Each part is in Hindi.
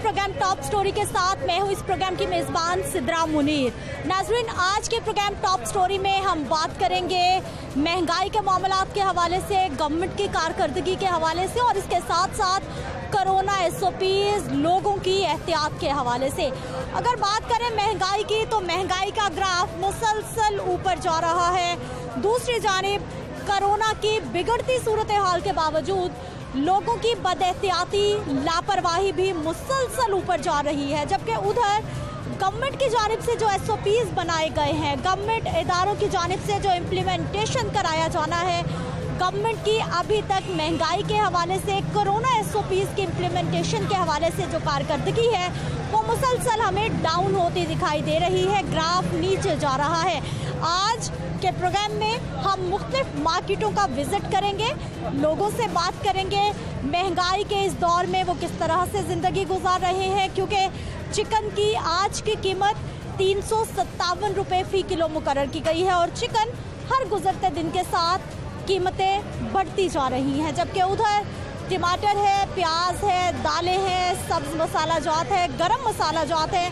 प्रोग्राम टॉप स्टोरी के साथ मैं हूं इस प्रोग्राम की मेज़बान सिद्रा मुनीर। नाज़रीन, आज के प्रोग्राम टॉप स्टोरी में हम बात करेंगे महंगाई के मामलात के हवाले से, गवर्नमेंट की कारकर्दगी के हवाले से और इसके साथ साथ कोरोना SOPs, लोगों की एहतियात के हवाले से। अगर बात करें महंगाई की तो महंगाई का ग्राफ मुसलसल ऊपर जा रहा है। दूसरी जानिब कोरोना की बिगड़ती सूरत हाल के बावजूद लोगों की बदएहतियाती, लापरवाही भी मुसलसल ऊपर जा रही है, जबकि उधर गवर्नमेंट की जानिब से जो SOPs बनाए गए हैं, गवर्नमेंट इदारों की जानिब से जो इम्प्लीमेंटेशन कराया जाना है, गवर्नमेंट की अभी तक महंगाई के हवाले से, कोरोना SOPs की इम्प्लीमेंटेशन के हवाले से जो कारकर्दगी है वो मुसलसल हमें डाउन होती दिखाई दे रही है, ग्राफ नीचे जा रहा है। आज के प्रोग्राम में हम मुख्तलिफ मार्केटों का विजिट करेंगे, लोगों से बात करेंगे महंगाई के इस दौर में वो किस तरह से ज़िंदगी गुजार रहे हैं, क्योंकि चिकन की आज की कीमत 357 रुपये फ़ी किलो मुकर्रर की गई है और चिकन हर गुजरते दिन के साथ कीमतें बढ़ती जा रही हैं, जबकि उधर टमाटर है, प्याज है, दालें हैं, सब्ज़ मसाला जात है, गरम मसाला जात है,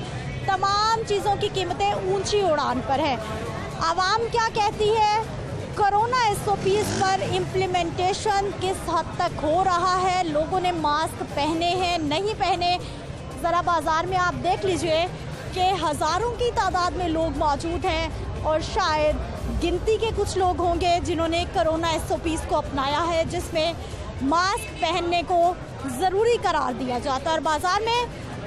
तमाम चीज़ों की कीमतें ऊंची उड़ान पर है। आवाम क्या कहती है, कोरोना SOPs पर इम्प्लीमेंटेशन किस हद तक हो रहा है, लोगों ने मास्क पहने हैं नहीं पहने। ज़रा बाज़ार में आप देख लीजिए कि हज़ारों की तादाद में लोग मौजूद हैं और शायद गिनती के कुछ लोग होंगे जिन्होंने कोरोना SOPs को अपनाया है, जिसमें मास्क पहनने को ज़रूरी करार दिया जाता है और बाज़ार में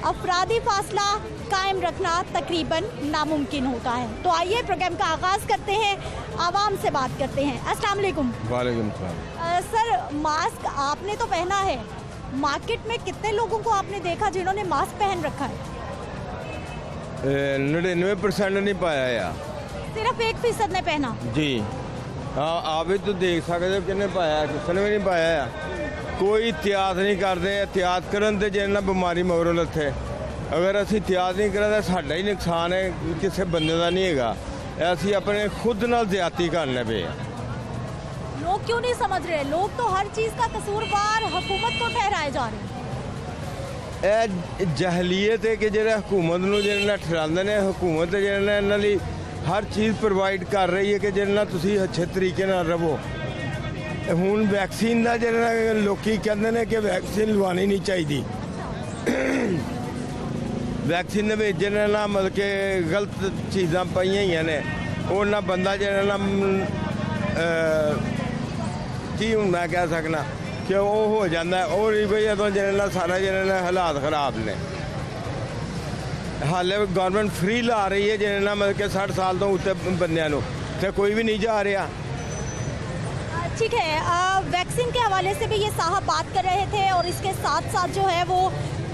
अफरादी फासला कायम रखना तकरीबन नामुमकिन होता है। तो आइए प्रोग्राम का आगाज़ करते हैं, आवाम से बात करते हैं। अस्सलाम वालेकुम। वालेकुम सलाम। सर, मास्क आपने तो पहना है, मार्केट में कितने लोगों को आपने देखा जिन्होंने मास्क पहन रखा है? 99% नहीं पाया यार, सिर्फ 1% ने पहना जी। हाँ, आप भी तो देख सकते हो किन्ने पाया, किसी ने भी नहीं पाया यार। कोई एहतियात नहीं करते, एहतियात करन ते जिन्ना बीमारी मगरों लथे। अगर असी एहतियात नहीं करें तो साडा ही नुकसान है, किसी बंदे का नहीं है। असी अपने खुद नाल ज्यादती करने पे। लोग क्यों नहीं समझ रहे? लोग तो हर चीज़ का कसूरवार हुकूमत को ठहराए जा रहे हैं। ਇਹ ਜਹਲੀਅਤ ਹੈ ਕਿ ਜਿਹੜਾ ਹਕੂਮਤ ਨੂੰ ਜਿਹਨਾਂ ਨਾਲ ਠਹਿਰਾਉਂਦੇ ਨੇ, ਹਕੂਮਤ ਜਿਹਨਾਂ ਨਾਲ ਇਹਨਾਂ ਲਈ ਹਰ ਚੀਜ਼ ਪ੍ਰੋਵਾਈਡ ਕਰ ਰਹੀ ਹੈ ਕਿ ਜਿਹਨਾਂ ਨਾਲ ਤੁਸੀਂ ਅੱਛੇ ਤਰੀਕੇ ਨਾਲ ਰਹੋ। ਹੁਣ ਵੈਕਸੀਨ ਦਾ ਜਿਹੜਾ ਲੋਕੀ ਕਹਿੰਦੇ ਨੇ ਕਿ ਵੈਕਸੀਨ ਲਵਾਉਣੀ ਨਹੀਂ ਚਾਹੀਦੀ, ਵੈਕਸੀਨ ਦੇ ਵਿੱਚ ਜਿਹਨਾਂ ਨਾਲ ਮਤਲਬ ਕਿ ਗਲਤ ਚੀਜ਼ਾਂ ਪਾਈਆਂ ਹੋਈਆਂ ਨੇ, ਉਹਨਾਂ ਬੰਦਾ ਜਿਹੜਾ ਨਾਲ ਕੀ ਹੁਣ ਮੈਂ ਕਹਿ ਸਕਦਾ कि वो हो जाता है और वजह तो जिन्हें सारा जिन्हें हालात खराब ने। हाले गवर्नमेंट फ्री ला रही है जिन्हें मतलब कि 60 साल तो उत्ते बंदियां तो कोई भी नहीं जा रहा। ठीक है, वैक्सीन के हवाले से भी ये साहब बात कर रहे थे और इसके साथ साथ जो है वो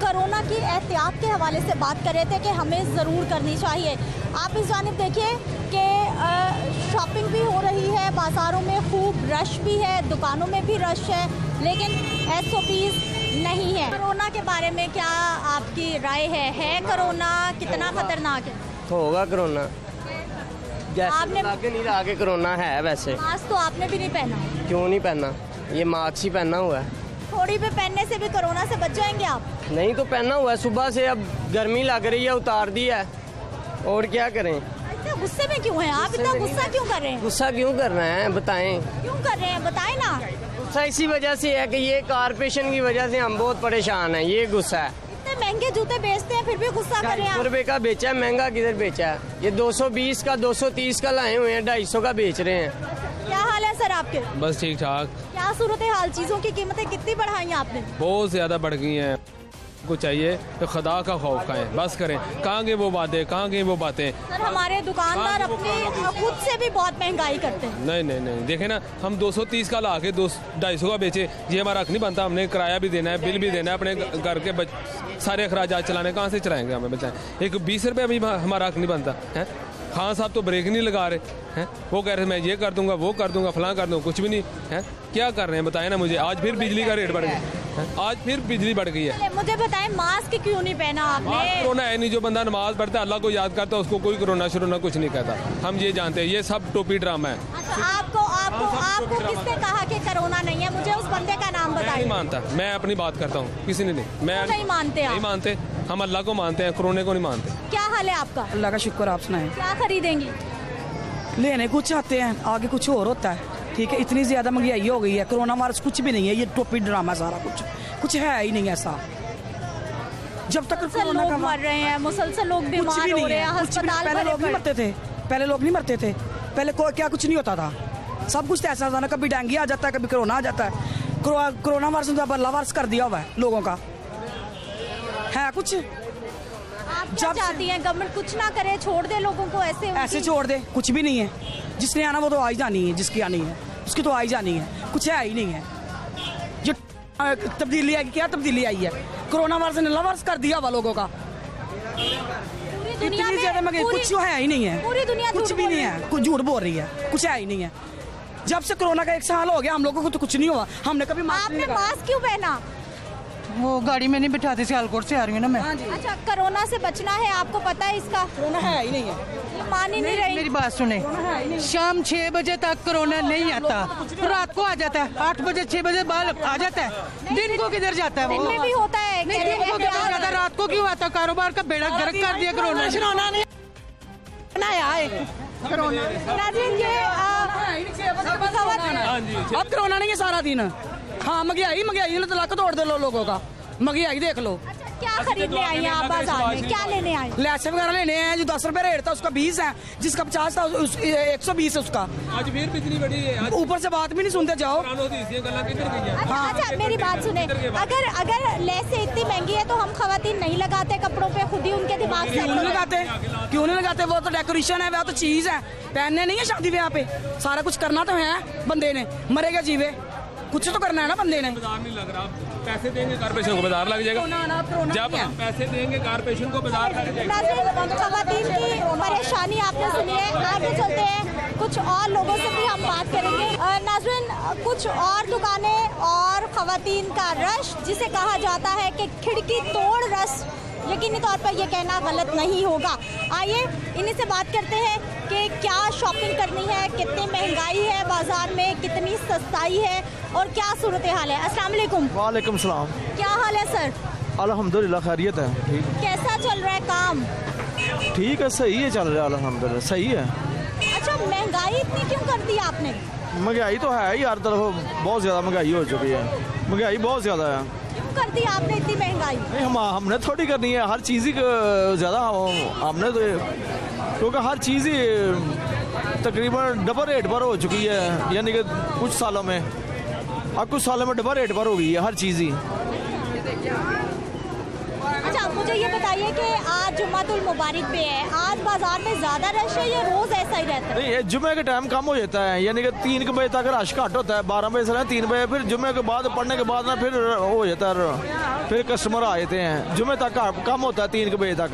कोरोना की एहतियात के हवाले से बात कर रहे थे कि हमें ज़रूर करनी चाहिए। आप इस जानिब देखिए कि शॉपिंग भी हो रही है, बाज़ारों में खूब रश भी है, दुकानों में भी रश है, लेकिन SOPs नहीं है। कोरोना के बारे में क्या आपकी राय है कोरोना कितना खतरनाक है? होगा कोरोना, जैसे आपने आगे नहीं आगे कोरोना है। वैसे मास्क तो आपने भी नहीं पहना? क्यों नहीं पहना, ये मास्क ही पहना हुआ है। थोड़ी भी पहनने से भी कोरोना से बच जाएंगे आप? नहीं तो पहना हुआ है, सुबह से अब गर्मी लग रही है, उतार दिया है, और क्या करें। इतना गुस्से में क्यों हैं आप? इतना गुस्सा क्यों कर रहे हैं? गुस्सा क्यों कर रहे हैं बताएं? क्यों कर रहे हैं बताएं ना। गुस्सा इसी वजह से है कि ये कारपोरेशन की वजह से हम बहुत परेशान हैं, ये गुस्सा है। इतने महंगे जूते बेचते हैं फिर भी गुस्सा कर रहे हैं 250 रुपए का बेचा है, महंगा किधर बेचा है? ये 220 का 230 का लाए हुए हैं, 250 का बेच रहे हैं। क्या हाल है सर आपके? बस ठीक ठाक। क्या सूरत हाल, चीज़ों की कीमतें कितनी बढ़ाई हैं आपने? बहुत ज़्यादा बढ़ गई हैं। को चाहिए तो खुदा का खौफ खाएं, बस करें। कहाँ गए वो बातें, कहाँ गई वो बातें? सर, हमारे दुकानदार अपने खुद से भी बहुत महंगाई करते हैं। नहीं नहीं नहीं, देखे ना, हम 230 का ला के 250 का बेचे, ये हमारा हक नहीं बनता। हमने किराया भी देना है, बिल भी देना है, अपने घर के सारे अखराजात चलाने, कहाँ से चलाएंगे हमें बचाएं? एक 20 रुपये भी हमारा हक नहीं बनता है। खान साहब तो ब्रेक नहीं लगा रहे हैं, वो कह रहे मैं ये कर दूंगा, वो कर दूंगा, फलां कर दूंगा, कुछ भी नहीं है। क्या कर रहे हैं बताएं ना मुझे। आज फिर बिजली का रेट बढ़ गया, आज फिर बिजली बढ़ गई है। मुझे बताएं, मास्क क्यों नहीं पहना आपने? कोरोना है नहीं, जो बंदा नमाज पढ़ता है, अल्लाह को याद करता है, उसको कोई कोरोना शुरोना कुछ नहीं कहता। हम ये जानते हैं, ये सब टोपी ड्रामा है। अच्छा, आपको किसने कहा कि कोरोना नहीं है? मुझे उस बंदे का नाम बताइए। नहीं मानता, मैं अपनी बात करता हूँ, किसी ने नहीं। मैं नहीं मानते आप? नहीं मानते, हम अल्लाह को मानते हैं, कोरोना को नहीं मानते। क्या हाल है आपका? अल्लाह का शुक्र, आप सुनाएं। क्या खरीदेंगी? लेने कुछ आते हैं, आगे कुछ और होता है। ठीक है, इतनी ज़्यादा महंगाई हो गई है, कोरोना वायरस कुछ भी नहीं है, ये टोपी ड्रामा सारा कुछ है ही नहीं ऐसा। जब तक कोरोना लोग का मर रहे हैं, मुसलसल लोग कुछ बीमार भी हो नहीं रहे हैं, है, कुछ भी नहीं। अस्पताल पहले भरे लोग नहीं पड़े। मरते थे, पहले लोग नहीं मरते थे, पहले को क्या कुछ नहीं होता था। सब कुछ ऐसा था ना, कभी डेंगू आ जाता है, कभी कोरोना आ जाता है। कोरोना वायरस ने तो अल्लाह वायरस कर दिया हुआ है लोगों का, है कुछ। आप क्या चाहती हैं गवर्नमेंट कुछ ना करे, छोड़ दे लोगों को ऐसे छोड़ दे, कुछ भी नहीं है। जिसने आना वो तो आ ही जानी है, जिसकी आनी है उसकी तो आ ही जानी है, कुछ है ही नहीं है। जो तब्दीली आई, क्या तब्दीली आई है? कोरोना वायरस ने अल्लाह वायरस कर दिया हुआ लोगों का। पूरी दुनिया इतनी ज्यादा महंगाई, कुछ है ही नहीं है, पूरी दुनिया कुछ झूठ भी बोल नहीं रही है, कुछ झूठ बोल रही है, कुछ है ही नहीं है। जब से कोरोना का 1 साल हो गया हम लोगों को तो कुछ नहीं हुआ, हमने कभी मास्क नहीं आपने लगाया। मास्क क्यों पहना? वो गाड़ी में नहीं बिठाते, सियालकोट से आ रही हूँ ना मैं। अच्छा, कोरोना से बचना है, आपको पता है इसका? कोरोना है ही नहीं है, ये मान ही नहीं रही। मेरी बात सुने, शाम 6 बजे तक कोरोना नहीं आता, रात को आ जाता है, 8 बजे 6 बजे बाद आ जाता है। दिन को किधर जाता है दिन वो? में भी होता है। नहीं, दिन को किधर जाता है, रात को क्यों आता? कारोबार का बेड़ा गर्क कर दिया कोरोना ने। बनाया है नाज़रीन, ये अब कोरोना नहीं है सारा दिन। हाँ, महंगाई ने तो लाख तोड़ दे लो लोगों का, महंगाई देख लो। अच्छा, क्या खरीदने आई हैं आप बाजार में? क्या लेने आई? लैसे वगैरह लेने हैं, जो 10 रुपए रेट था उसका 20 है, जिसका 50 था 120 है उसका। आज फिर बिजली बढ़ी है, आज ऊपर से बात भी नहीं सुनते जाओ। अच्छा, मेरी बात सुने, अगर लेसे इतनी महंगी है तो हम खवातीन नहीं लगाते कपड़ों पे, खुद ही उनके दिमाग से क्यों नहीं लगाते? क्यों नहीं लगाते? वो तो डेकोरेशन है, वो तो चीज है, पहनने नहीं है शादी ब्याह पे। सारा कुछ करना तो है बंदे ने, मरेगा जीवे, कुछ तो करना है ना बंदे ने। बाजार नहीं लग रहा, पैसे देंगे कारपोरेशन को बाजार लग जाएगा। जब हम पैसे देंगे कारपोरेशन को बाजार लग जाएगा। नाज़रीन, खवातीन की परेशानी आपने सुनी है, आगे चलते हैं, कुछ और लोगों से भी हम बात करेंगे। नाज़रीन, कुछ और दुकानें और खवातीन का रश, जिसे कहा जाता है कि खिड़की तोड़ रश, यकीनी तौर पर यह कहना गलत नहीं होगा। आइए इन्हीं से बात करते हैं कि क्या शॉपिंग करनी है, कितनी महंगाई है बाजार में, कितनी सस्ताई है और क्या सूरत हाल है। अस्सलाम वालेकुम। वालेकुम सलाम। क्या हाल है सर? अल्हम्दुलिल्लाह खैरियत है। ठीक, कैसा चल रहा है काम? ठीक है, सही है, चल रहा है, अल्हम्दुलिल्लाह सही है। अच्छा, महंगाई इतनी क्यों कर दी आपने? महंगाई तो है ही, हर तरफ बहुत ज़्यादा महंगाई हो चुकी है, महंगाई बहुत ज़्यादा है। क्यों कर दी आपने इतनी महंगाई? नहीं, हमने थोड़ी करनी है, हर चीज़ ही ज़्यादा हमने तो, क्योंकि हर चीज़ ही तकरीबन डबल रेट पर हो चुकी है, यानी कि कुछ सालों में, अब कुछ सालों में डबल रेट पर हो गई है हर चीज़ ही। अच्छा, मुझे ये बताइए कि आज जुम्मतुल मुबारक पे है, आज बाजार में ज्यादा रश है या रोज ऐसा ही रहता है? नहीं, ये जुम्मे के टाइम कम हो जाता है, यानी कि 3 बजे तक रश घट होता है, 12 बजे से 3 बजे, फिर जुम्मे के बाद पढ़ने के बाद ना फिर हो जाता है, फिर कस्टमर आ जाते हैं। जुम्मे तक कम होता है 3 बजे तक।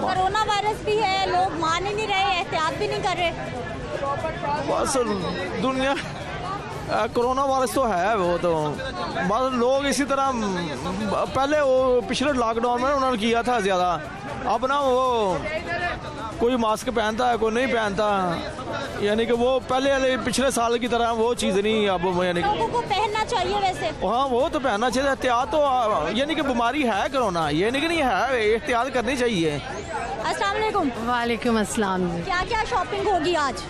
कोरोना वायरस भी है, लोग मान ही नहीं रहे, एहतियात भी नहीं कर रहे। बस दुनिया कोरोना वायरस तो है, वो तो बस लोग इसी तरह, पहले वो पिछले लॉकडाउन में उन्होंने किया था ज़्यादा, अब ना वो कोई मास्क पहनता है, कोई नहीं पहनता, यानी कि वो पहले वाले पिछले साल की तरह वो चीज़ नहीं अब, यानी लोगों को पहनना चाहिए वैसे। हाँ, वो तो पहनना चाहिए, एहतियात तो, यानी कि बीमारी है कोरोना, यानी कि नहीं है, एहतियात करनी चाहिए। अस्सलाम वालेकुम। वालेकुम अस्सलाम। क्या क्या शॉपिंग होगी आज?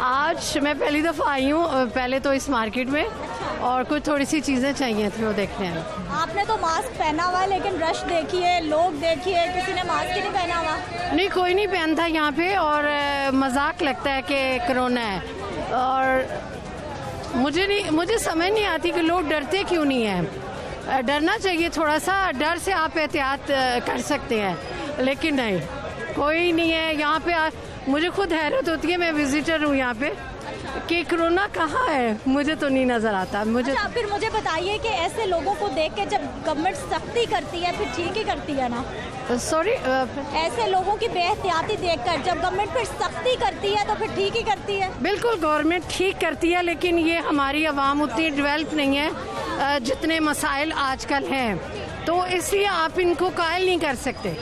आज मैं पहली दफ़ा आई हूँ, पहले तो इस मार्केट में, और कुछ थोड़ी सी चीज़ें चाहिए थी, वो देखने हैं। आपने तो मास्क पहना हुआ है, लेकिन रश देखिए, लोग देखिए, किसी ने मास्क ही नहीं पहना हुआ। नहीं, कोई नहीं पहनता यहाँ पे, और मजाक लगता है कि कोरोना है, और मुझे समझ नहीं आती कि लोग डरते क्यों नहीं हैं। डरना चाहिए थोड़ा सा, डर से आप एहतियात कर सकते हैं, लेकिन नहीं, कोई नहीं है यहाँ पे। मुझे खुद हैरत होती है, मैं विजिटर हूँ यहाँ पे, कि कोरोना कहाँ है, मुझे तो नहीं नज़र आता। मुझे अच्छा, फिर मुझे बताइए कि ऐसे लोगों को देख के जब गवर्नमेंट सख्ती करती है फिर ठीक ही करती है ना? सॉरी, ऐसे लोगों की बेहतियाती देखकर जब गवर्नमेंट फिर सख्ती करती है तो फिर ठीक ही करती है। बिल्कुल गवर्नमेंट ठीक करती है, लेकिन ये हमारी आवाम उतनी डेवलप नहीं है जितने मसाइल आजकल हैं, तो इसलिए आप इनको कायल नहीं कर सकते,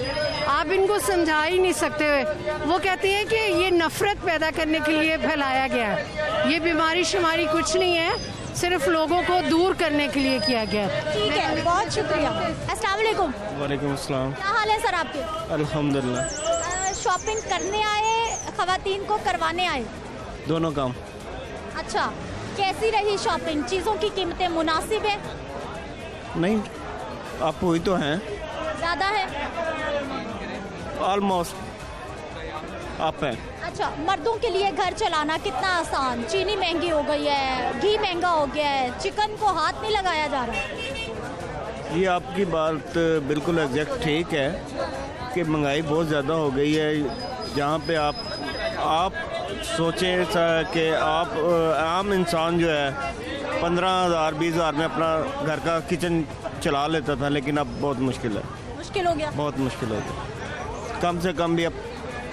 आप इनको समझा ही नहीं सकते। वो कहते हैं कि ये नफरत पैदा करने के लिए फैलाया गया है, ये बीमारी शुमारी कुछ नहीं है, सिर्फ लोगों को दूर करने के लिए किया गया है। ठीक है, बहुत शुक्रिया। अस्सलाम वालेकुम। वालेकुम अस्सलाम। क्या हाल है सर आपके? अल्हम्दुलिल्लाह। शॉपिंग करने आए, खवातीन को करवाने आए? दोनों काम। अच्छा, कैसी रही शॉपिंग? चीज़ों की कीमतें मुनासिब है? नहीं, आप हुई तो हैं ज़्यादा है? ऑलमोस्ट आप हैं। अच्छा, मर्दों के लिए घर चलाना कितना आसान? चीनी महंगी हो गई है, घी महंगा हो गया है, चिकन को हाथ नहीं लगाया जा रहा। ये आपकी बात बिल्कुल एग्जैक्ट ठीक है कि महंगाई बहुत ज़्यादा हो गई है। जहाँ पे आप सोचें कि आप आम इंसान जो है 15,000 20,000 में अपना घर का किचन चला लेता था, लेकिन अब बहुत मुश्किल है। मुश्किल हो गया? बहुत मुश्किल हो गया। कम से कम भी अब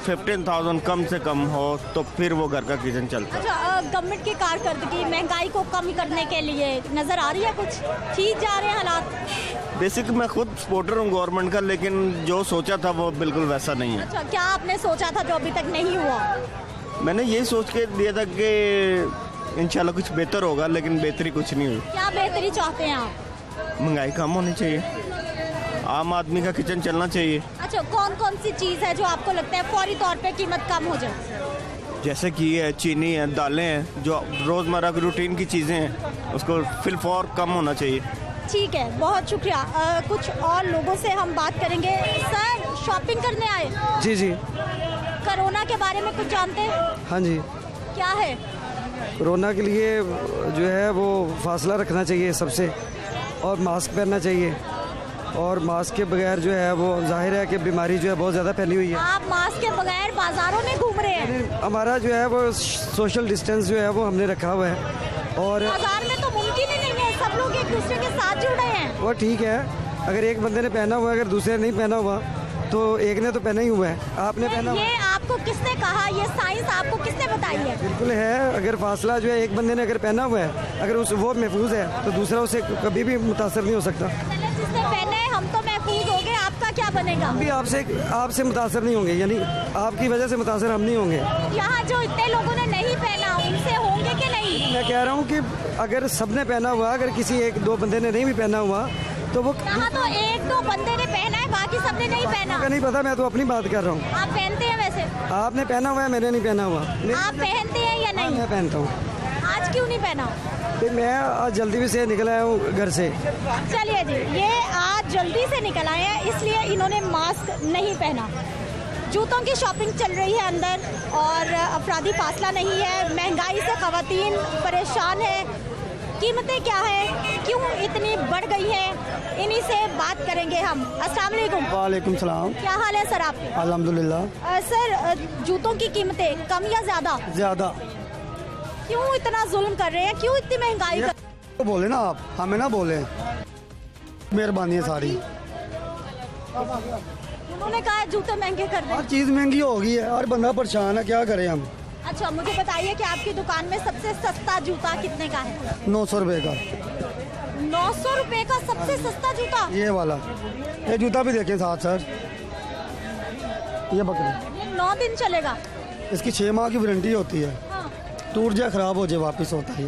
15,000 कम से कम हो तो फिर वो घर का किचन चलता है। अच्छा, गवर्नमेंट की कारकर्दगी महंगाई को कम करने के लिए नज़र आ रही है कुछ? ठीक जा रहे हैं हालात? बेसिक मैं खुद सपोर्टर हूँ गवर्नमेंट का, लेकिन जो सोचा था वो बिल्कुल वैसा नहीं है। अच्छा, क्या आपने सोचा था जो अभी तक नहीं हुआ? मैंने यही सोच के दिया था कि इंशाल्लाह कुछ बेहतर होगा, लेकिन बेहतरी कुछ नहीं हुई। क्या बेहतरी चाहते हैं आप? महंगाई कम होनी चाहिए, आम आदमी का किचन चलना चाहिए। अच्छा, कौन कौन सी चीज़ है जो आपको लगता है फौरी तौर पे कीमत कम हो जाए? जैसे कि है चीनी है, दालें हैं, जो रोज़मर्रा की रूटीन की चीज़ें हैं, उसको फिलफौर कम होना चाहिए। ठीक है, बहुत शुक्रिया। कुछ और लोगों से हम बात करेंगे। सर, शॉपिंग करने आए? जी जी। कोरोना के बारे में कुछ जानते हैं? हाँ जी। क्या है? कोरोना के लिए जो है वो फासला रखना चाहिए सबसे, और मास्क पहनना चाहिए, और मास्क के बगैर जो है वो जाहिर है कि बीमारी जो है बहुत ज़्यादा फैली हुई है। आप मास्क के बगैर बाजारों में घूम रहे हैं? हमारा जो है वो सोशल डिस्टेंस जो है वो हमने रखा हुआ है, और बाजार में तो मुमकिन ही नहीं है, सब लोग एक दूसरे के साथ जुड़ रहे हैं। वो ठीक है, अगर एक बंदे ने पहना हुआ है, अगर दूसरे ने नहीं पहना हुआ तो एक ने तो पहना ही हुआ है। आपने पहना हुआ? ये आपको किसने कहा? ये साइंस आपको किसने बताई है? बिल्कुल है, अगर फासला जो है एक बंदे ने अगर पहना हुआ है, अगर उस वो महफूज है तो दूसरा उसे कभी भी मुतासर नहीं हो सकता। जिसने पहना है हम तो महफूज हो गए, आपका क्या बनेगा? हम भी आपसे मुतासर नहीं होंगे, यानी आपकी वजह से मुतासर हम नहीं होंगे। यहाँ जो इतने लोगों ने नहीं पहना उनसे होंगे कि नहीं? मैं कह रहा हूँ कि अगर सबने पहना हुआ, अगर किसी एक दो बंदे ने नहीं भी पहना हुआ तो वो यहाँ तो एक दो बंदे ने पहना है, बाकी सबने नहीं पहना। नहीं पता, मैं तो अपनी बात कर रहा हूँ। आप पहनते हैं वैसे? आपने पहना हुआ है, मैंने नहीं पहना हुआ। आप पहनते हैं या नहीं? मैं पहनता हूँ। आज क्यों नहीं पहना? तो मैं आज जल्दी भी से निकल आया हूँ घर से। चलिए जी, ये आज जल्दी से निकल आए हैं इसलिए इन्होंने मास्क नहीं पहना। जूतों की शॉपिंग चल रही है अंदर और अफरादी फासला नहीं है। महंगाई से खवातीन परेशान है। कीमतें क्या है, क्यों इतनी बढ़ गई है, इन्हीं से बात करेंगे हम। अस्सलाम वालेकुम। वालेकुम सलाम। क्या हाल है सर आपके? अल्हम्दुलिल्लाह। सर, जूतों की कीमतें कम या ज़्यादा? ज़्यादा। क्यों इतना जुल्म कर रहे हैं, क्यों इतनी महंगाई कर? तो बोले ना आप, हमें ना बोले, मेहरबानी है सारी। उन्होंने कहा जूते महंगे कर दें। हर चीज़ महंगी हो गई है, हर बंदा परेशान है, क्या करें हम। अच्छा, मुझे बताइए कि आपकी दुकान में सबसे सस्ता जूता कितने का है? 900 रुपये का। 900 रुपए का सबसे सस्ता जूता? ये वाला, ये जूता भी देखें साथ सर, ये बकरी। ये 9 दिन चलेगा? इसकी 6 माह की वारंटी होती है, हाँ। टूट जाए खराब हो जाए वापस होता है।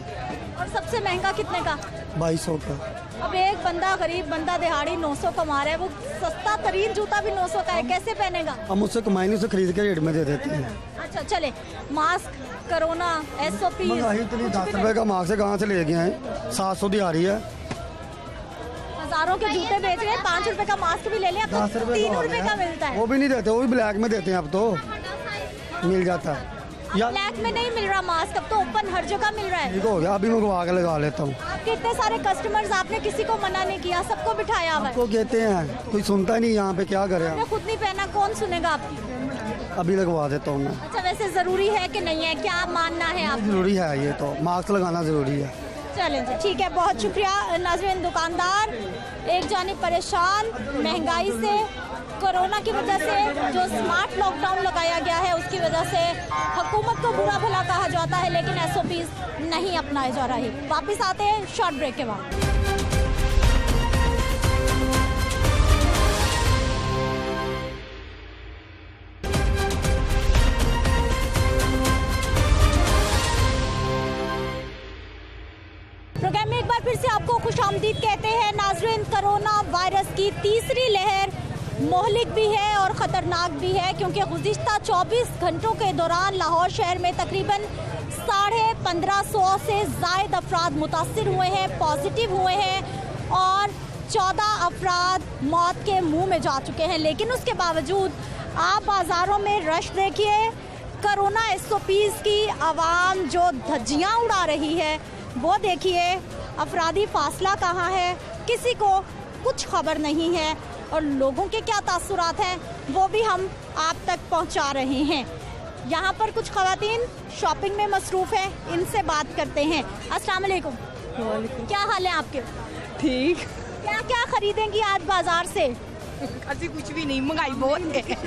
और सबसे महंगा कितने का? 2200 का। अब एक बंदा, गरीब बंदा दिहाड़ी 900 कमा रहा है, वो सस्ता तरीन जूता भी 900 का है, कैसे पहनेगा? हम उससे कमाई नहीं, उसे खरीद के रेट में दे देते हैं। अच्छा चले, मास्क, कोरोना, SOP, महंगाई इतनी 10 रुपए का मास्क से कहाँ से ले गए हैं? 700 दिहाड़ी है। हजारों के जूते बेच रहे हैं, 5 रुपए का मास्क भी ले लिया तो 10 रुपए 3 रुपए का मिलता है। वो भी नहीं देते, वो भी ब्लैक में देते हैं, अब तो मिल जाता है। अब ब्लैक में नहीं मिल रहा मास्क, अब तो ओपन हर जगह मिल रहा है। ठीक हो गया, अभी मंगवा के लगा लेता हूँ। आपके इतने सारे कस्टमर्स, आपने किसी को मना नहीं किया, सबको बिठाया हुआ है। को कहते हैं, कोई सुनता नहीं, यहाँ पे क्या करें आपने खुद नहीं पहना, कौन सुनेगा आपकी? अभी लगवा देता हूँ मैं। अच्छा, वैसे जरूरी है कि नहीं है, क्या मानना है आप? जरूरी है, ये तो मास्क लगाना जरूरी है। चलें जी, ठीक है, बहुत शुक्रिया। नाज़रीन, दुकानदार एक जानिब परेशान महंगाई से, कोरोना की वजह से जो स्मार्ट लॉकडाउन लगाया गया है उसकी वजह से हुकूमत को बुरा भला कहा जाता है, लेकिन SOPs नहीं अपनाए जा रहे। वापस आते हैं शॉर्ट ब्रेक के बाद। फिर से आपको खुशामदीद कहते हैं नाज़रीन। कोरोना वायरस की तीसरी लहर मोहलिक भी है और ख़तरनाक भी है, क्योंकि गुज़िश्ता 24 घंटों के दौरान लाहौर शहर में तकरीबन 1550 से ज़ायद अफराद मुतासिर हुए हैं, पॉजिटिव हुए हैं और 14 अफराद मौत के मुंह में जा चुके हैं। लेकिन उसके बावजूद आप बाज़ारों में रश देखिए, कोरोना SOPs की आवाम जो धज्जियाँ उड़ा रही है वो देखिए। अफरादी फासला कहाँ है, किसी को कुछ खबर नहीं है और लोगों के क्या तासुरात हैं वो भी हम आप तक पहुँचा रहे हैं। यहाँ पर कुछ ख़वातीन शॉपिंग में मसरूफ़ हैं, इनसे बात करते हैं। अस्सलाम वालेकुम। क्या हाल है आपके? ठीक। क्या क्या खरीदेंगी आज बाजार से? ऐसी कुछ भी नहीं, महंगाई बहुत है।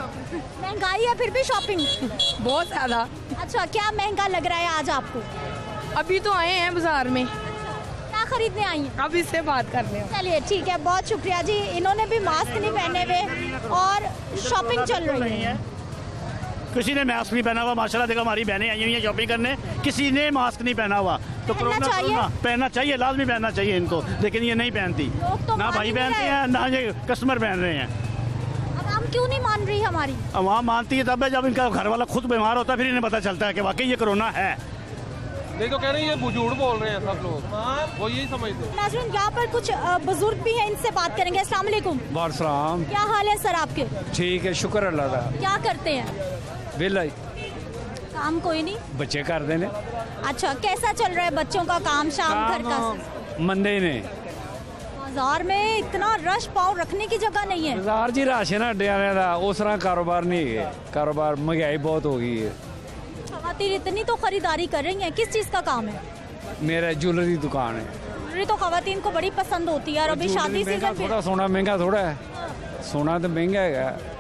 महंगाई है फिर भी शॉपिंग बहुत ज़्यादा। अच्छा, क्या महंगा लग रहा है आज आपको? अभी तो आए हैं बाजार में। क्या खरीदने आई हैं? अब इससे बात कर रहे हैं। चलिए ठीक है, बहुत शुक्रिया जी। इन्होंने भी मास्क नहीं पहने हुए और शॉपिंग चल रही है। किसी ने मास्क नहीं पहना हुआ, माशाल्लाह देखो हमारी बहनें आई हुई हैं शॉपिंग करने, किसी ने मास्क नहीं पहना हुआ। तो कोरोना पहनना चाहिए, लाजमी पहनना चाहिए इनको, लेकिन ये नहीं पहनती। ना भाई पहनते हैं ना ये कस्टमर पहन रहे हैं। आवाम क्यों नहीं मान रही हमारी? आवाम मानती है तब है जब इनका घर वाला खुद बीमार होता है, फिर इन्हें पता चलता है कि वाकई ये कोरोना है। नहीं तो कह रहे हैं ये झूठ बोल रहे हैं सब लोग, वो यही समझते हैं। नाज़रीन यहाँ पर कुछ बुजुर्ग भी हैं, इनसे बात करेंगे। अस्सलाम वालेकुम। वालेकुम। क्या हाल है सर आपके? ठीक है, शुक्र अल्लाह का। क्या करते हैं? वेला काम कोई नहीं, बच्चे कर देने। अच्छा, कैसा चल रहा है बच्चों का काम शाम घर का? मंदे ने बाजार में इतना रश, पाँव रखने की जगह नहीं है। बाजार जी राशन अड्डियां दा उस तरह कारोबार नहीं है, कारोबार महंगाई बहुत हो गई है। खवातीन इतनी तो खरीदारी कर रही हैं, किस चीज़ का काम है? मेरा ज्वेलरी दुकान है। ज्वेलरी तो खवातीन को बड़ी पसंद होती है और अभी शादी सीजन थोड़ा सोना महंगा थोड़ा है, सोना तो महंगा है।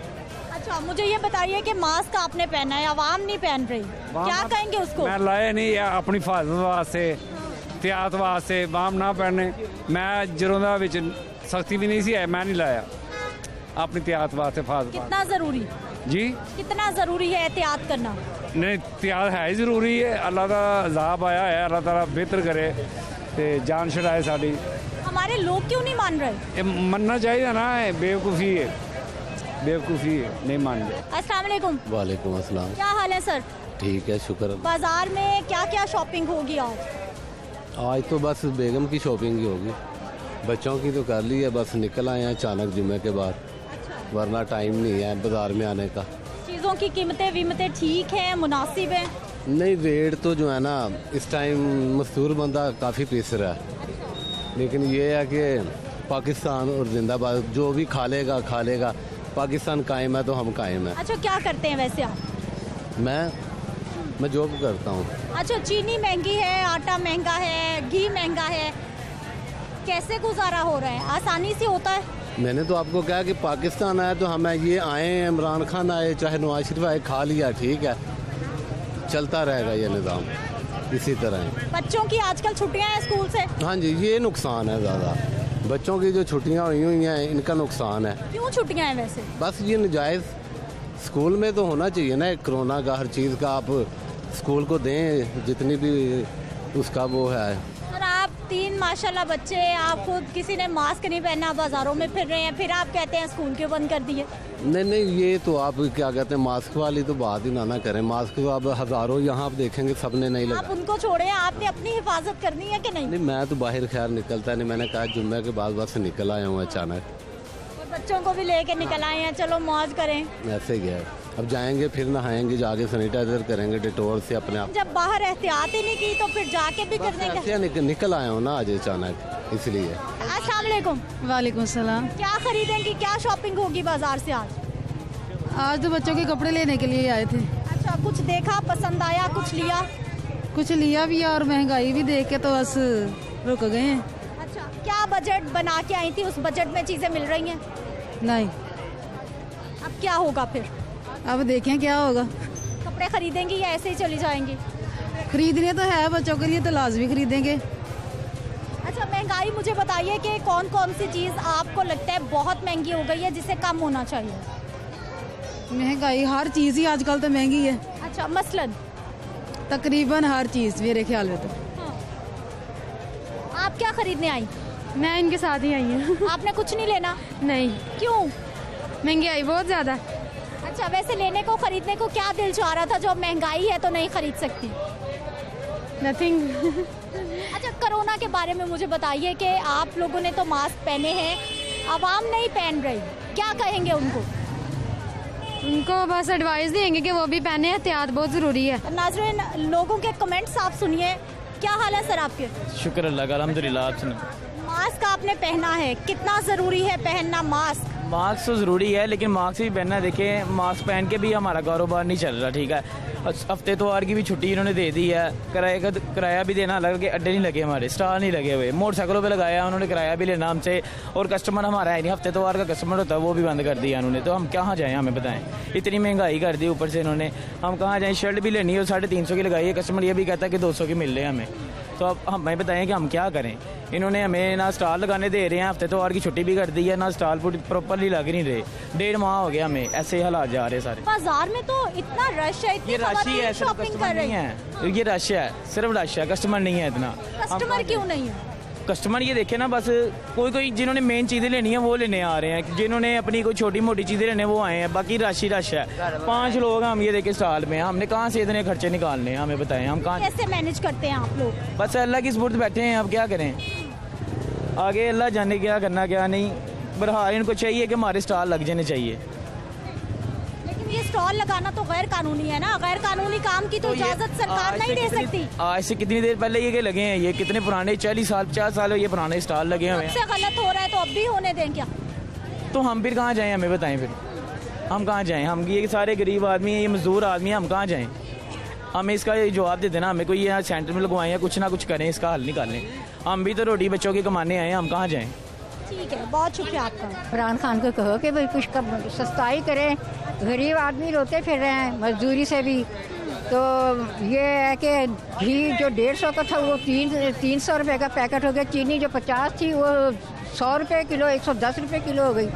अच्छा, मुझे ये बताइए कि मास्क आपने पहना है, आवाम नहीं पहन रही, क्या कहेंगे उसको? मैं लाया नहीं, अपनी हिफाजत वास्ते, एहतियात वास्ते बाम ना पहनने। मैं जरों विच सख्ती भी नहीं सी है, मैं नहीं लाया अपनी एहतियात वास्ते, हिफाजत। कितना ज़रूरी जी, कितना ज़रूरी है एहतियात करना? नहीं, एहतियात है ज़रूरी है। अल्लाह का अज़ाब आया है, अल्लाह ताला बेहतर करे ते जान छुड़ाए साड़ी। हमारे लोग क्यों नहीं मान रहे? ये मनना चाहिए ना, बेवकूफ़ी है, बेवकूफ़ी है, नहीं मान रहे। अस्सलाम वालेकुम। वालेकुम अस्सलाम। क्या हाल है सर? ठीक है, शुक्र। बाजार में क्या क्या शॉपिंग होगी आज? आज तो बस बेगम की शॉपिंग ही होगी, बच्चों की तो कर ली है, बस निकल आए हैं अचानक जुम्मे के बाद, वरना टाइम नहीं है बाजार में आने का। चीज़ों की कीमतें ठीक हैं, मुनासिब हैं? नहीं, रेट तो जो है ना इस टाइम मजदूर बंदा काफ़ी पीस रहा है, लेकिन ये है कि पाकिस्तान और जिंदाबाद, जो भी खा लेगा, पाकिस्तान कायम है तो हम कायम है। अच्छा, क्या करते हैं वैसे आप? मैं जॉब करता हूँ। अच्छा, चीनी महंगी है, आटा महंगा है, घी महंगा है, कैसे गुजारा हो रहा है? आसानी से होता है? मैंने तो आपको कहा कि पाकिस्तान आया तो हमें ये आए, इमरान खान आए, चाहे नवाज शरीफ आए, खा लिया, ठीक है, चलता रहेगा ये निज़ाम इसी तरह। बच्चों की आजकल छुट्टियां हैं स्कूल से? हाँ जी, ये नुकसान है ज़्यादा, बच्चों की जो छुट्टियां हुई हैं इनका नुकसान है। क्यों छुट्टियां हैं वैसे? बस ये नाजायज़, स्कूल में तो होना चाहिए ना कोरोना का, हर चीज़ का आप स्कूल को दें जितनी भी उसका वो है। और आप 3 माशाल्लाह बच्चे, आप खुद, किसी ने मास्क नहीं पहना, बाजारों में फिर रहे हैं, फिर आप कहते हैं स्कूल क्यों बंद कर दिए? नहीं, ये तो आप क्या कहते हैं, मास्क वाली तो बात ही ना करें। मास्क तो अब हज़ारों यहाँ आप देखेंगे सबने नहीं लगा। आप उनको छोड़े, आपने अपनी हिफाजत करनी है कि नहीं? नहीं, मैं तो बाहर खैर निकलता नहीं, मैंने कहा जुम्मे के बाद बस निकल आया हूँ अचानक, और बच्चों को भी लेके निकल आए हैं, चलो मौज करें। ऐसे ही है, अब जाएंगे फिर नहाएंगे, जाके सैनिटाइजर करेंगे डेटोल से अपने आप। जब बाहर एहतियात ही नहीं की तो फिर जाके भी करने का? ऐसे निकल आया हूँ ना आज अचानक, इसलिए। अस्सलाम वालेकुम। वालेकुम सलाम। क्या खरीदेंगी, क्या शॉपिंग होगी बाजार से आज? आज तो बच्चों के कपड़े लेने के लिए आए थे। अच्छा, कुछ देखा, पसंद आया, कुछ लिया? कुछ लिया भी और महंगाई भी देख के तो बस रुक गए हैं। अच्छा, क्या बजट बना के आई थी, उस बजट में चीज़ें मिल रही हैं? नहीं। अब क्या होगा फिर? अब देखें क्या होगा। कपड़े खरीदेंगी या ऐसे ही चली जाएंगी? खरीदने तो है, बच्चों के लिए तो लाजमी खरीदेंगे। अच्छा, महंगाई मुझे बताइए कि कौन कौन सी चीज़ आपको लगता है बहुत महंगी हो गई है जिसे कम होना चाहिए? महंगाई हर चीज़ ही आजकल तो महंगी है। अच्छा, मसलन? तकरीबन हर चीज़ मेरे ख्याल में तो। आप क्या खरीदने आई? मैं इनके साथ ही आई हूँ। आपने कुछ नहीं लेना? नहीं। क्यों? महंगाई बहुत ज़्यादा। अच्छा, वैसे लेने को खरीदने को क्या दिल चाह रहा था, जो अब महंगाई है तो नहीं खरीद सकती? नथिंग। अच्छा, कोरोना के बारे में मुझे बताइए कि आप लोगों ने तो मास्क पहने हैं, आवाम नहीं पहन रही, क्या कहेंगे उनको? उनको बस एडवाइस देंगे कि वो भी पहने, एहतियात बहुत ज़रूरी है। नाज़रीन, लोगों के कमेंट्स आप सुनिए। क्या हाल है सर आपके? शुक्र अल्लाह का, अल्हम्दुलिल्लाह। आप सुनाओ। मास्क आपने पहना है, कितना ज़रूरी है पहनना मास्क? मास्क तो ज़रूरी है, लेकिन मास्क भी पहनना है। देखें, मास्क पहन के भी हमारा कारोबार नहीं चल रहा, ठीक है। हफ्ते त्योहार की भी छुट्टी इन्होंने दे दी है, किराया भी देना अलग, अड्डे नहीं लगे, हमारे स्टॉल नहीं लगे हुए, मोटरसाइकिलों पे लगाया उन्होंने, किराया भी लेना हमसे, और कस्टमर हमारा है नहीं। हफ्ते त्योहार का कस्टमर होता है वो भी बंद कर दिया उन्होंने। तो हम कहाँ जाएँ, हमें बताएं। इतनी महंगाई कर दी ऊपर से इन्होंने, हम कहाँ जाएँ। शर्ट भी लेनी है 350 की लगाई है, कस्टमर ये भी कहता है कि 200 की मिल रहे हैं हमें। तो अब हमें बताएं कि हम क्या करें। इन्होंने हमें ना स्टॉल लगाने दे रहे हैं, हफ्ते त्योहार की छुट्टी भी कर दी है, ना स्टॉल प्रॉपरली लग नहीं रहे। 1.5 माह हो गया हमें, ऐसे हालात जा रहे सारे। बाजार में तो इतना रश है, इतनी है, शॉपिंग कर रही है। ये रश है, सिर्फ रश है, कस्टमर नहीं है इतना। कस्टमर क्यों नहीं है? कस्टमर ये देखे ना, बस कोई जिन्होंने मेन चीज़ें लेनी है वो लेने आ रहे हैं, जिन्होंने अपनी कोई छोटी मोटी चीज़ें लेने वो आए हैं, बाकी रश ही रश है। 5 लोग हम ये देखे स्टॉल में, हमने कहाँ से इतने खर्चे निकालने हैं, हमें बताएं। हम कहाँ कैसे मैनेज करते हैं आप लोग? बस अल्लाह की सुपुर्द बैठे हैं, अब क्या करें, आगे अल्लाह जाने क्या करना क्या नहीं। बहरहाल इनको चाहिए कि हमारे स्टॉल लग जाने चाहिए। लेकिन ये स्टॉल लगाना तो गैर कानूनी है ना, गैर कानूनी काम की तो इजाजत सरकार नहीं दे सकती। आज से कितनी देर पहले ये लगे हैं, ये कितने पुराने 40 साल 50 साल ये पुराने स्टॉल लगे हुए हैं। सबसे गलत हो रहा है तो अब भी होने दें क्या? तो हम फिर कहाँ जाएं, हमें बताएं, फिर हम कहाँ जाएं? हम ये सारे गरीब आदमी हैं, ये मजदूर आदमी हैं, हम कहाँ जाएं? हमें इसका जवाब दे देना, हमें कोई यहाँ सेंटर में लगवाएं या कुछ ना कुछ करें, इसका हल निकालें। हम भी तो रोटी बच्चों की कमाने आए हैं, हम कहाँ जाएं? ठीक है, बहुत शुक्रिया आपका। इमरान खान को कहो कि भाई कुछ सस्ताई करें, गरीब आदमी रोते फिर रहे हैं मजदूरी से भी। तो ये है कि घी जो 150 का था वो 300 रुपये का पैकेट हो गया, चीनी जो 50 थी वो 100 रुपये किलो 110 रुपये किलो हो गई।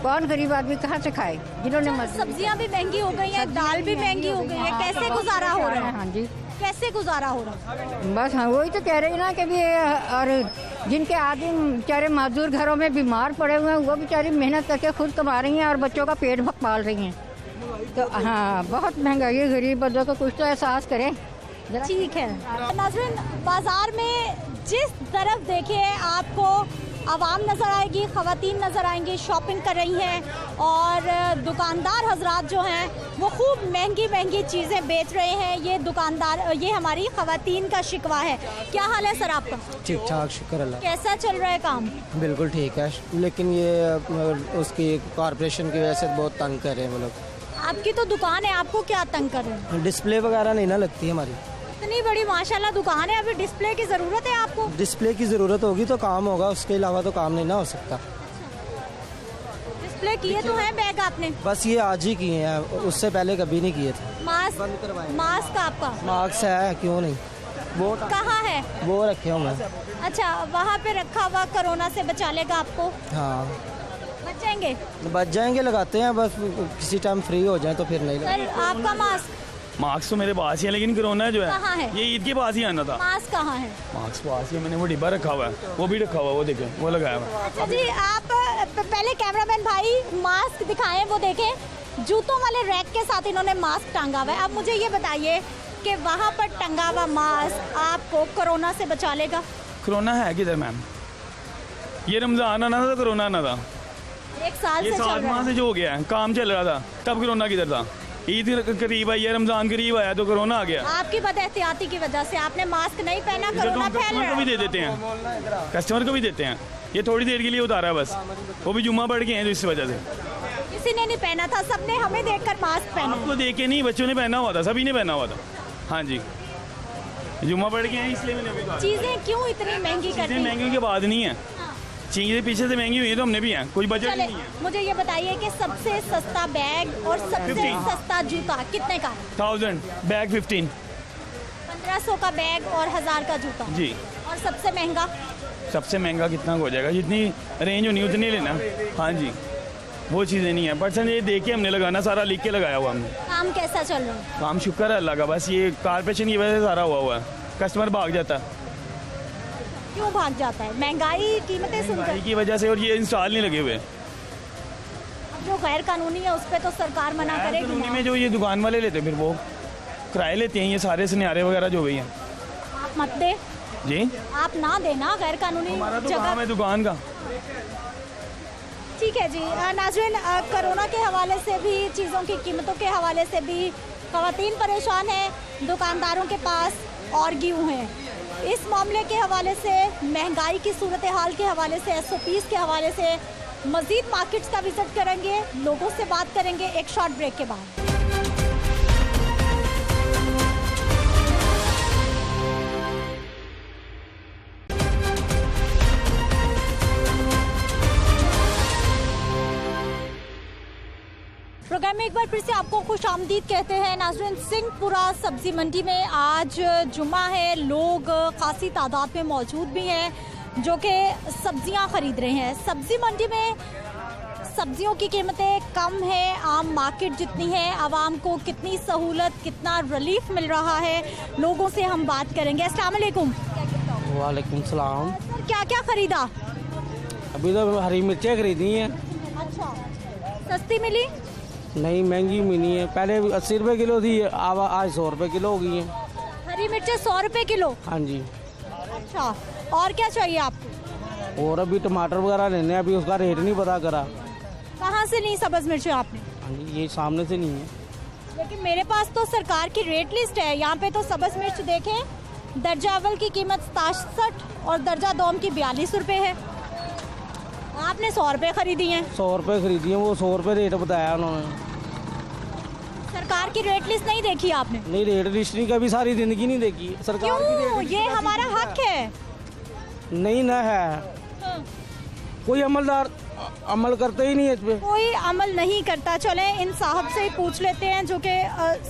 कौन गरीब आदमी कहाँ से खाए? जिन्होंने सब्जियां भी महंगी हो गई हैं, दाल भी महंगी हो गई है, कैसे गुजारा हो रहा है? हाँ जी, कैसे गुजारा हो रहा है? बस हाँ, वही तो कह रही ना कि भी, और जिनके आदमी बेचारे मजदूर घरों में बीमार पड़े हुए हैं, वो बेचारी मेहनत करके खुद कमा रही हैं और बच्चों का पेट पाल रही हैं। तो हाँ, बहुत महंगाई है, गरीब बंदों को कुछ तो एहसास करें। ठीक है नाज़रीन, बाजार में जिस तरफ देखिए आपको आवाम नज़र आएगी, ख़वातीन नज़र आएंगी, शॉपिंग कर रही हैं, और दुकानदार हजरात जो हैं वो खूब महंगी महंगी चीज़ें बेच रहे हैं। ये दुकानदार, ये हमारी ख़वातीन का शिकवा है। क्या हाल है सर आपका? ठीक ठाक, शुक्र अल्लाह। कैसा चल रहा है काम? बिल्कुल ठीक है, लेकिन ये उसकी कॉरपोरेशन की वजह से बहुत तंग कर रहे हैं वो लोग। आपकी तो दुकान है, आपको क्या तंग कर रहे हैं? डिस्प्ले वगैरह नहीं ना लगती हमारी। इतनी बड़ी माशाल्लाह दुकान है, अभी डिस्प्ले की ज़रूरत है आपको? डिस्प्ले की ज़रूरत होगी तो काम होगा, उसके अलावा तो काम नहीं ना हो सकता। डिस्प्ले किए तो हैं बैग आपने? बस ये आज ही किए हैं, उससे पहले कभी नहीं किए थे। मास्क आपका? मास्क है, क्यों नहीं। वो कहाँ है? वो रखे होंगे। अच्छा, वहाँ पे रखा हुआ कोरोना से बचा लेगा आपको? हाँ, बच जाएंगे, लगाते हैं, बस किसी टाइम फ्री हो जाए तो फिर नहीं लगाते। सर आपका मास्क तो मेरे पास ही है, लेकिन कोरोना जो कहाँ है? ये ईद के पास ही आना था। मास्क कहाँ है? मास्क पास ही, मैंने वो डिब्बा रखा हुआ है, वो भी रखा हुआ है, वो देखें, वो लगाया हुआ है। अच्छा जी, आप पहले कैमरामैन भाई मास्क दिखाएं, वो देखें जूतों वाले रैक के साथ इन्होंने मास्क टांगा हुआ है। अब मुझे ये बताइए कि वहाँ पर टंगा हुआ मास्क आपको कोरोना से बचा लेगा? कोरोना है किधर मैम? ये रमजान आना था, कोरोना आना था। 1 साल से ये 7 माह से जो हो गया है, काम चल रहा था, तब कोरोना किधर था? ईद करीब आई है, रमजान करीब आया तो कोरोना आ गया। आपकी बदएहतियाती की वजह से आपने मास्क नहीं पहना, कोरोना फैल रहा है। कस्टमर को भी दे देते हैं, कस्टमर को भी देते हैं, ये थोड़ी देर के लिए उतारा है बस, वो भी जुम्मा पढ़ के हैं, तो इस वजह से। किसी ने नहीं पहना था, सबने हमें देखकर मास्क पहना। आपको देख के नहीं, बच्चों ने पहना हुआ था, सभी ने पहना हुआ था। हाँ जी, जुम्मा पढ़ के हैं, इसलिए मैंने। चीजें क्यों इतनी महंगी कर दी? चीजें महंगी के बाद नहीं है, चीजें पीछे से महंगी हुई है तो हमने भी है, कोई बजट नहीं है। मुझे ये बताइए कि सबसे सस्ता बैग और सबसे सस्ता जूता कितने का है? 1000 बैग 15। 1500 का बैग और 1000 का जूता जी। और सबसे महंगा? सबसे महंगा कितना हो जाएगा, जितनी रेंज होनी उतनी लेना। हाँ जी, वो चीज़ें नहीं है, पर्सन ये देख के हमने लगाना, सारा लिख के लगाया हुआ हमने। काम कैसा चल रहा है? काम शुक्र है अल्लाह का, बस ये कॉर्पोरेशन की वजह से सारा हुआ है, कस्टमर भाग जाता है। क्यों भाग जाता है? महंगाई, कीमतें सुनकर की वजह से, और ये इंस्टॉल नहीं लगे हुए। जो गैर कानूनी है उस पर तो सरकार मना करेगी कानूनी ना। में जो ये दुकान वाले लेते हैं फिर वो किराए लेते हैं, ये सारे सुनियारे वगैरह जो भी हैं। आप मत दे जी, आप ना देना गैर कानूनी जगह में दुकान का। ठीक है जी। नाज़रीन, कोरोना के हवाले से भी, चीज़ों की कीमतों के हवाले से भी ख़वातीन परेशान हैं, दुकानदारों के पास और गेहूँ हैं। इस मामले के हवाले से, महंगाई की सूरत हाल के हवाले से, SOPs के हवाले से मज़ीद मार्केट्स का विजिट करेंगे, लोगों से बात करेंगे एक शॉर्ट ब्रेक के बाद। प्रोग्राम में एक बार फिर से आपको खुशामदीद कहते हैं। नाज़रीन, सिंहपुरा सब्जी मंडी में आज जुम्मा है, लोग खासी तादाद में मौजूद भी हैं जो कि सब्जियां खरीद रहे हैं। सब्जी मंडी में सब्जियों की कीमतें कम है, आम मार्केट जितनी है, आवाम को कितनी सहूलत, कितना रिलीफ मिल रहा है, लोगों से हम बात करेंगे। अस्सलाम वालेकुम। वालेकुम सलाम। क्या क्या खरीदा? अभी तो हरी मिर्चें खरीदी हैं। अच्छा, सस्ती मिली? नहीं, महंगी मिली है। पहले 80 रुपए किलो थी, अब आज 100 रुपए किलो हो गई है। हरी मिर्चें 100 रुपए किलो? हाँ जी। अच्छा, और क्या चाहिए आपको? और अभी टमाटर वगैरह लेने हैं, अभी उसका रेट नहीं पता करा। कहाँ से ली सब्ज मिर्चें आपने? हाँ जी, ये सामने से नहीं है। लेकिन मेरे पास तो सरकार की रेट लिस्ट है, यहाँ पे तो सब्ज मिर्च देखें, दर्जा अव्वल की कीमत 67 और दर्जा दोम की 42 रुपए है। आपने 100 रुपए खरीदी हैं? 100 रुपए खरीदी है, वो 100 रुपए रेट बताया उन्होंने। सरकार की रेट लिस्ट नहीं देखी आपने? नहीं, रेट लिस्ट नहीं, कभी सारी जिंदगी नहीं देखी सरकार की रेट लिस्ट। ये हमारा हक है। नहीं ना है, कोई अमलदार अमल करते ही नहीं है इस पे। कोई अमल नहीं करता। चले इन साहब से ही पूछ लेते हैं जो कि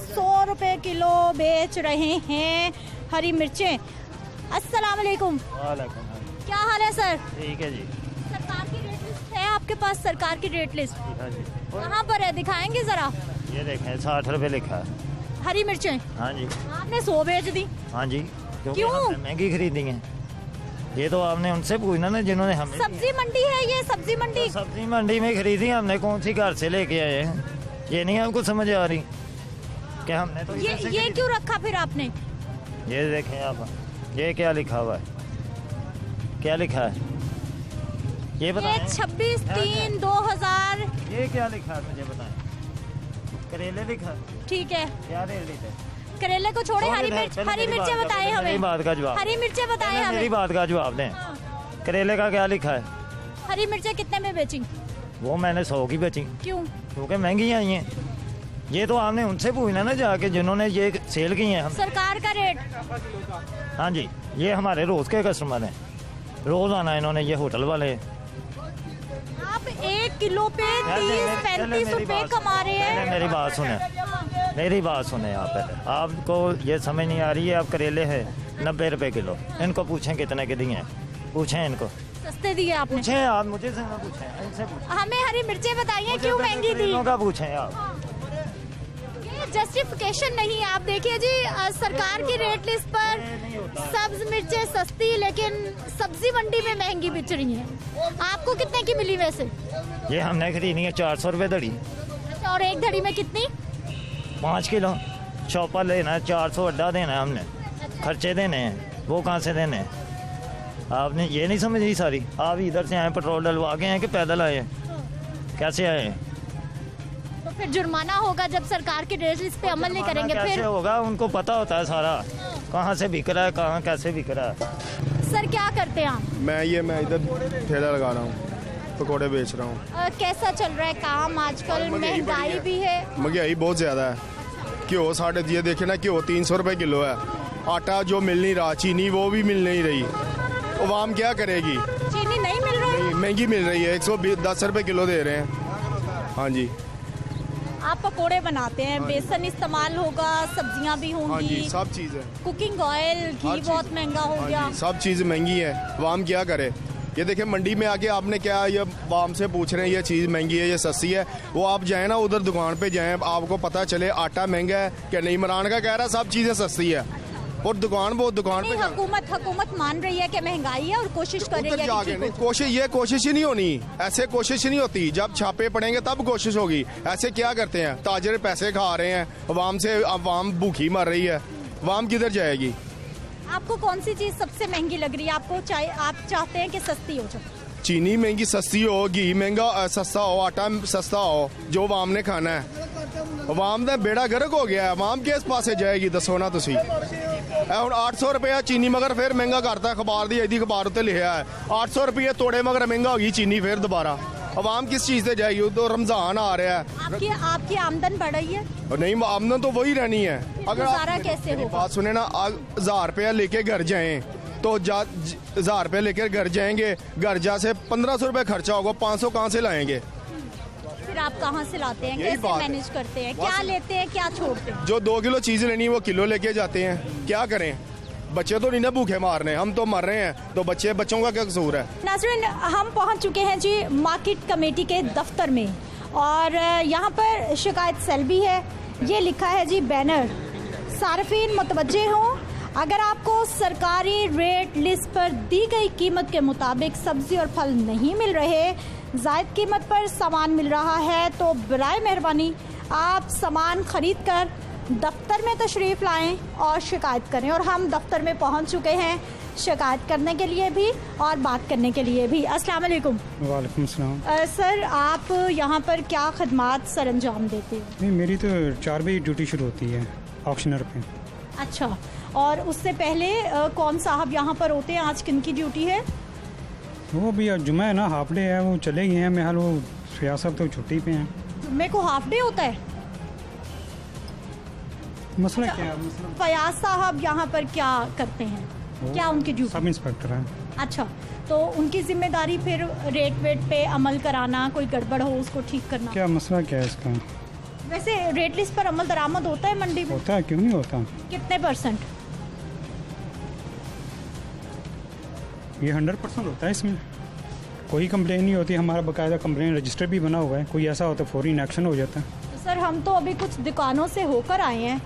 100 रुपए किलो बेच रहे हैं हरी मिर्चें। अस्सलाम वालेकुम। वालेकुम। क्या हाल है सर? ठीक है जी। सरकार की रेट लिस्ट है आपके पास? सरकार की रेट लिस्ट हाँ जी। कहाँ पर है, दिखाएंगे जरा? ये देखें, 60 रुपए लिखा है। हरी मिर्चें? हाँ जी। आपने 100 बेच दी? हाँ जी, क्योंकि क्यों? हमने महंगी खरीदी है। ये तो आपने उनसे पूछना ना जिन्होंने हमें। सब्जी मंडी है ये, सब्जी मंडी। सब्जी मंडी में खरीदी हमने, कौन सी घर से लेके आए हैं, ये नहीं आपको समझ आ रही कि हमने तो ये क्यों रखा फिर आपने? ये देखें आप, ये क्या लिखा हुआ है, क्या लिखा है ये बताएं। 26/3/2000। ये क्या लिखा है मुझे बताएं। करेले लिखा है। ठीक है, क्या रेट लिखा है? करेले को छोड़े, हरी मिर्चें बताएं हमें। मेरी बात का जवाब, हरी मिर्चें बताएं हमें। मेरी बात का जवाब दें। करेले का क्या लिखा है? हरी मिर्चें कितने में बेची? वो मैंने 100 की बेची। क्यों? क्योंकि महंगी आई हैं। ये तो आपने उनसे पूछना ना जाके जिन्होंने ये सेल की हैं। सरकार का रेट? हाँ जी, ये हमारे रोज के कस्टमर हैं, रोज आना इन्होंने, ये होटल वाले। आप 1 किलो पे 30-35 रुपए कमा रहे हैं। मेरी बात सुने, मेरी बात सुने आप पहले। आपको ये समझ नहीं आ रही है। आप करेले है 90 रुपए किलो, इनको पूछें कितने के दिए हैं, पूछें इनको। सस्ते दिए आपने? पूछें आप, मुझे से ना पूछें, इनसे पूछें। हमें हरी मिर्चें बताइए क्यों महंगी दी? का पूछें आप। ये जस्टिफिकेशन नहीं है। आप देखिए जी, सरकार की रेट लिस्ट पर सब्ज मिर्चें सस्ती, लेकिन सब्जी मंडी में महंगी बिच रही हैं। आपको कितने की मिली वैसे? ये हमने खरीदी है 400 रुपए धड़ी। अच्छा, और एक धड़ी में कितनी? 5 किलो। चौपा लेना है, 400 अड्डा देना है हमने, खर्चे देने हैं, वो कहाँ से देने हैं? आपने ये नहीं समझी सारी। आप इधर से आए, पेट्रोल डलवा के हैं कि पैदल आए हैं, कैसे आए? तो फिर जुर्माना होगा जब सरकार की रेट लिस्ट पे अमल नहीं करेंगे। कैसे फिर होगा? उनको पता होता है सारा, कहाँ से बिक रहा है, कहाँ कैसे बिक रहा है। सर क्या करते हैं आप? मैं इधर ठेला लगा रहा हूँ, पकौड़े बेच रहा हूँ। कैसा चल रहा है काम आजकल? महंगाई भी है। महंगाई बहुत ज़्यादा है। घ्यो साढ़े, ये देखे ना, घ्यो 300 रुपए किलो है। आटा जो मिल नहीं रहा, चीनी वो भी मिल नहीं रही। आवाम क्या करेगी? चीनी नहीं मिल रही? महंगी मिल रही है, 110 रुपए किलो दे रहे हैं। हाँ जी। आप पकोड़े बनाते हैं, बेसन इस्तेमाल होगा, सब्जियां भी होंगी। हाँ जी, सब चीज़ है। कुकिंग ऑयल, घी बहुत महंगा हो गया। सब चीज़ महंगी है, आवाम क्या करे? ये देखिए मंडी में आके आपने क्या, ये आवाम से पूछ रहे हैं ये चीज़ महंगी है, ये सस्ती है। वो आप जाएं ना उधर दुकान पे जाएं, आपको पता चले आटा महंगा है कि नहीं। इमरान का कह रहा है सब चीज़ें सस्ती है, और दुकान पे हुकूमत मान रही है कि महंगाई है और कोशिश कर रही है कि ठीक हो। कोशिश ही नहीं होनी, ऐसे कोशिश ही नहीं होती। जब छापे पड़ेंगे तब कोशिश होगी। ऐसे क्या करते हैं, ताजर पैसे खा रहे हैं, अवाम भूखी मर रही है, अवाम किधर जाएगी। आपको कौन सी चीज सबसे महंगी लग रही है? आप चाहते हैं कि सस्ती हो जाए? चीनी महंगी सस्ती हो, घी महंगा सस्ता हो, आटा सस्ता हो, जो अवाम ने खाना है। अवाम का बेड़ा गर्क हो गया है, अवाम किस पासे जाएगी दसो ना तुसी। ਹੁਣ 800 रुपया चीनी मगर फिर महंगा करता है। अखबार दी ਇਹਦੀ अखबार उत्ते लिखा है 800 रुपये तोड़े मगर महंगा होगी चीनी फिर दोबारा। अवाम किस चीज़ से जाएगी? तो रमजान आ रहा है। आपकी आमदन बढ़ रही है? नहीं, आमदन तो वही रहनी है। अगर गुजारा कैसे होगा? बात सुने ना, 1000 रुपया लेके घर जाएं तो 1000 रुपये लेकर घर जाएंगे, घर जा से 1500 रुपये खर्चा होगा, 500 कहाँ से लाएंगे? फिर आप कहाँ से लाते हैं? कैसे मैनेज करते हैं? क्या लेते हैं, क्या छोड़ते हैं? जो 2 किलो चीज़ लेनी है वो किलो लेके जाते हैं। क्या करें, बच्चे तो नहीं ना भूखे मारने, हम तो मर रहे हैं, तो बच्चों का क्या कसूर है। नाज़रीन, हम पहुंच चुके हैं जी मार्केट कमेटी के दफ्तर में और यहाँ पर शिकायत सेल भी है। ये लिखा है जी बैनर, सार्फिन मुतवज्जे हों, अगर आपको सरकारी रेट लिस्ट पर दी गई कीमत के मुताबिक सब्जी और फल नहीं मिल रहे, जायद कीमत पर सामान मिल रहा है, तो बराए मेहरबानी आप सामान खरीद कर दफ्तर में तशरीफ़ लाएं और शिकायत करें। और हम दफ्तर में पहुंच चुके हैं शिकायत करने के लिए भी और बात करने के लिए भी। अस्सलाम वालेकुम। वालेकुम सलाम। सर, आप यहाँ पर क्या खदमात सर अंजाम देते हैं? नहीं, मेरी तो 4 बजे ड्यूटी शुरू होती है ऑक्शनर पे। अच्छा, और उससे पहले कौन साहब यहाँ पर होते हैं? आज किन की ड्यूटी है? वो भी जुम्मा है ना, हाफ डे है, वो चले गए हैं। मैं हाल वो फयाज साहब तो छुट्टी पे हैं। जुम्मे को हाफ डे होता है? मसला क्या है? फयाज साहब यहाँ पर क्या करते हैं? क्या उनकी ड्यूटी? सब इंस्पेक्टर हैं। अच्छा, तो उनकी जिम्मेदारी फिर रेट वेट पे अमल कराना, कोई गड़बड़ हो उसको ठीक करना। क्या मसला क्या है इसका? वैसे रेट लिस्ट पर अमल दरामद होता है मंडी में? होता है, क्यों नहीं होता? कितने %? ये 100% होता है। इसमें कोई कंप्लेन नहीं होती। हमारा बाकायदा कंप्लेन रजिस्टर भी बना हुआ है। कोई ऐसा होता है फौरी एक्शन हो जाता है। तो सर, हम तो अभी कुछ दुकानों से होकर आए हैं,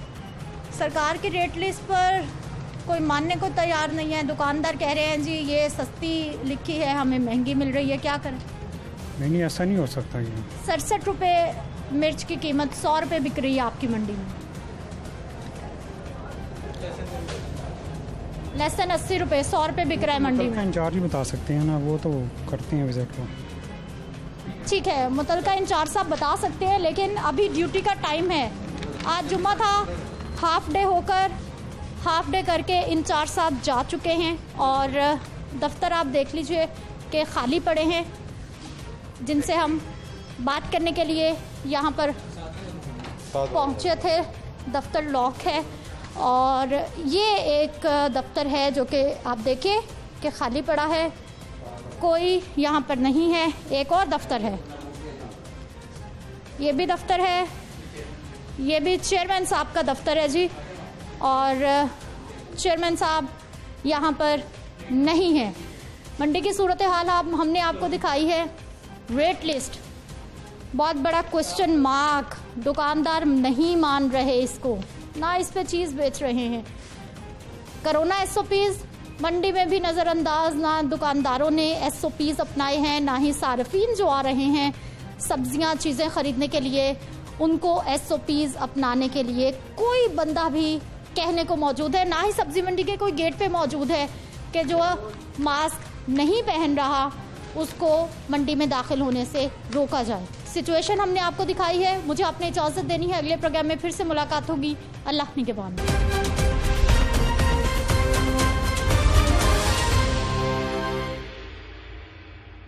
सरकार की रेट लिस्ट पर कोई मानने को तैयार नहीं है। दुकानदार कह रहे हैं जी ये सस्ती लिखी है, हमें महंगी मिल रही है, क्या करें? नहीं, ऐसा नहीं हो सकता। ये 67 रुपये मिर्च की कीमत 100 रुपये बिक रही है आपकी मंडी में। लहसुन 80 रुपये, 100 रुपये बिक रहा है मंडी में। इंचार्ज ही बता सकते हैं ना, वो तो करते हैं विजिट को। ठीक है, मुतलका इंचार्ज साहब बता सकते हैं, लेकिन अभी ड्यूटी का टाइम है। आज जुम्मा था, हाफ डे होकर हाफ डे करके इंचार्ज साहब जा चुके हैं और दफ्तर आप देख लीजिए कि खाली पड़े हैं। जिनसे हम बात करने के लिए यहाँ पर पहुँचे थे, दफ्तर लॉक है और ये एक दफ्तर है जो कि आप देखिए कि खाली पड़ा है, कोई यहाँ पर नहीं है। एक और दफ्तर है, ये भी दफ्तर है, ये भी चेयरमैन साहब का दफ्तर है जी, और चेयरमैन साहब यहाँ पर नहीं है। मंडी की सूरत हाल हमने आपको दिखाई है। रेट लिस्ट बहुत बड़ा क्वेश्चन मार्क, दुकानदार नहीं मान रहे इसको, ना इस पे चीज़ बेच रहे हैं। कोरोना SOPs मंडी में भी नज़रअंदाज, ना दुकानदारों ने SOPs अपनाए हैं, ना ही सार्फिन जो आ रहे हैं सब्जियां चीज़ें ख़रीदने के लिए, उनको SOPs अपनाने के लिए कोई बंदा भी कहने को मौजूद है। ना ही सब्जी मंडी के कोई गेट पे मौजूद है कि जो मास्क नहीं पहन रहा उसको मंडी में दाखिल होने से रोका जाए। सिचुएशन हमने आपको दिखाई है। मुझे आपने इजाज़त देनी है, अगले प्रोग्राम में फिर से मुलाकात होगी। अल्लाह निगहबान।